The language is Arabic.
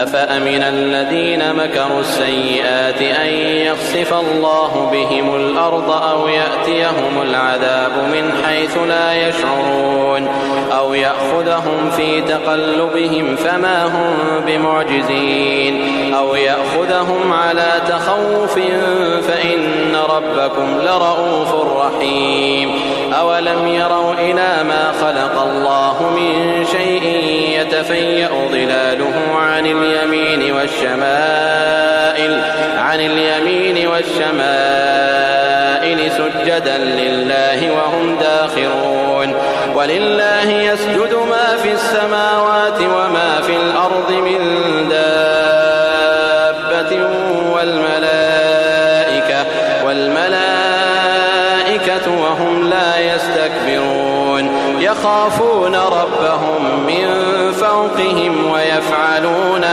أفأمن الذين مكروا السيئات أن يخسف الله بهم الأرض أو يأتيهم العذاب من حيث لا يشعرون أو يأخذهم في تقلبهم فما هم بمعجزين أو يأخذهم على تخوف فإن ربكم لرؤوف رحيم أولم يروا إلى ما خلق الله من شيء يتفيأ ظلاله عن اليمين والشمائل سجدا لله وهم داخرون ولله يسجد ما في السماوات وما في الأرض من دابة والملائكة وهم لا يستكبرون يخافون ربهم من فوقهم ويفعلون